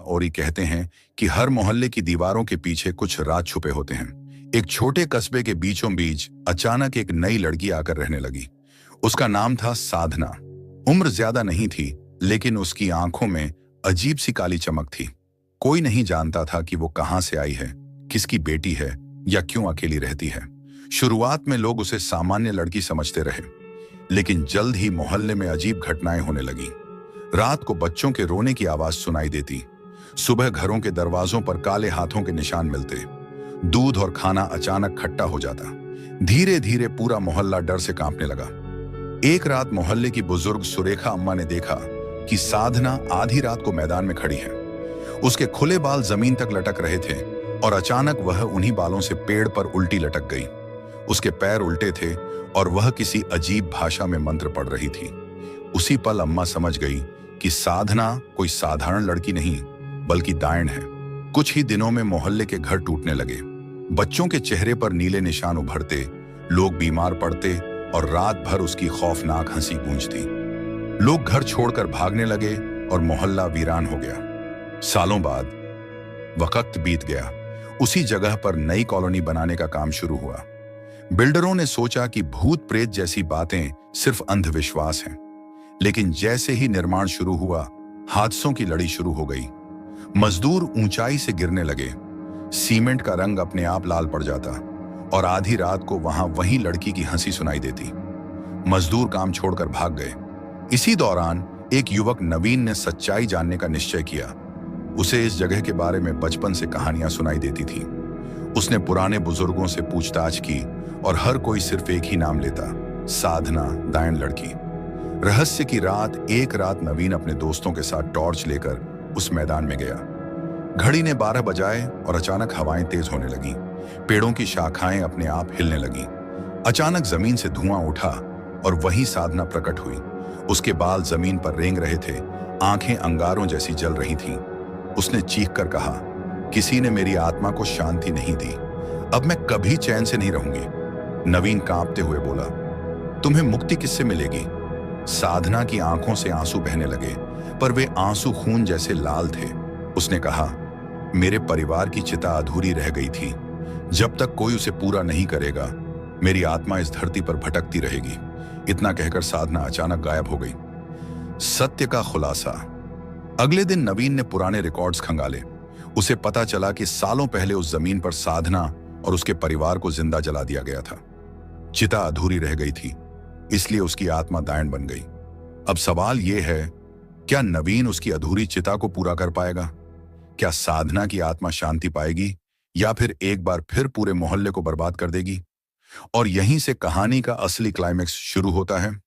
और ये कहते हैं कि हर मोहल्ले की दीवारों के पीछे कुछ राज छुपे होते हैं। एक छोटे कस्बे के बीचों बीच अचानक एक नई लड़की आकर रहने लगी। उसका नाम था साधना। उम्र ज्यादा नहीं थी, लेकिन उसकी आंखों में अजीब सी काली चमक थी। कोई नहीं जानता था कि वो कहां से आई है, किसकी बेटी है या क्यों अकेली रहती है। शुरुआत में लोग उसे सामान्य लड़की समझते रहे, लेकिन जल्द ही मोहल्ले में अजीब घटनाएं होने लगी। रात को बच्चों के रोने की आवाज सुनाई देती, सुबह घरों के दरवाजों पर काले हाथों के निशान मिलते, दूध और खाना अचानक खट्टा हो जाता। धीरे धीरे पूरा मोहल्ला डर से कांपने लगा। एक रात मोहल्ले की बुजुर्ग सुरेखा अम्मा ने देखा कि साधना आधी रात को मैदान में खड़ी है। उसके खुले बाल जमीन तक लटक रहे थे और अचानक वह उन्हीं बालों से पेड़ पर उल्टी लटक गई। उसके पैर उल्टे थे और वह किसी अजीब भाषा में मंत्र पढ़ रही थी। उसी पल अम्मा समझ गई कि साधना कोई साधारण लड़की नहीं, बल्कि दायन है। कुछ ही दिनों में मोहल्ले के घर टूटने लगे। बच्चों के चेहरे पर नीले निशान उभरते, लोग बीमार पड़ते और रात भर उसकी खौफनाक हंसी गूंजती। लोग घर छोड़कर भागने लगे और मोहल्ला वीरान हो गया। सालों बाद वक्त बीत गया। उसी जगह पर नई कॉलोनी बनाने का काम शुरू हुआ। बिल्डरों ने सोचा कि भूत प्रेत जैसी बातें सिर्फ अंधविश्वास हैं, लेकिन जैसे ही निर्माण शुरू हुआ, हादसों की लड़ी शुरू हो गई। मजदूर ऊंचाई से गिरने लगे, सीमेंट का रंग अपने आप लाल पड़ जाता और आधी रात को वहां वही लड़की की हंसी सुनाई देती। मजदूर काम छोड़कर भाग गए। इसी दौरान एक युवक नवीन ने सच्चाई जानने का निश्चय किया। उसे इस जगह के बारे में बचपन से कहानियां सुनाई देती थी। उसने पुराने बुजुर्गों से पूछताछ की और हर कोई सिर्फ एक ही नाम लेता, साधना, दायन लड़की। रहस्य की रात एक रात नवीन अपने दोस्तों के साथ टॉर्च लेकर उस मैदान में गया। घड़ी ने 12 बजाए और अचानक हवाएं तेज होने लगी। पेड़ों की शाखाएं अपने आप हिलने लगी। अचानक जमीन से धुआं उठा और वही साधना प्रकट हुई। उसके बाल जमीन पर रेंग रहे थे, आंखें अंगारों जैसी जल रही थीं। उसने चीखकर कहा, किसी ने मेरी आत्मा को शांति नहीं दी, अब मैं कभी चैन से नहीं रहूंगी। नवीन कांपते हुए बोला, तुम्हें मुक्ति किससे मिलेगी? साधना की आंखों से आंसू बहने लगे, पर वे आंसू खून जैसे लाल थे। उसने कहा, मेरे परिवार की चिता अधूरी रह गई थी। जब तक कोई उसे पूरा नहीं करेगा, मेरी आत्मा इस धरती पर भटकती रहेगी। इतना कहकर साधना अचानक गायब हो गई। सत्य का खुलासा। अगले दिन नवीन ने पुराने रिकॉर्ड्स खंगाले। उसे पता चला कि सालों पहले उस जमीन पर साधना और उसके परिवार को जिंदा जला दिया गया था। चिता अधूरी रह गई थी, इसलिए उसकी आत्मा दायन बन गई। अब सवाल यह है, क्या नवीन उसकी अधूरी चिता को पूरा कर पाएगा? क्या साधना की आत्मा शांति पाएगी या फिर एक बार फिर पूरे मोहल्ले को बर्बाद कर देगी? और यहीं से कहानी का असली क्लाइमेक्स शुरू होता है।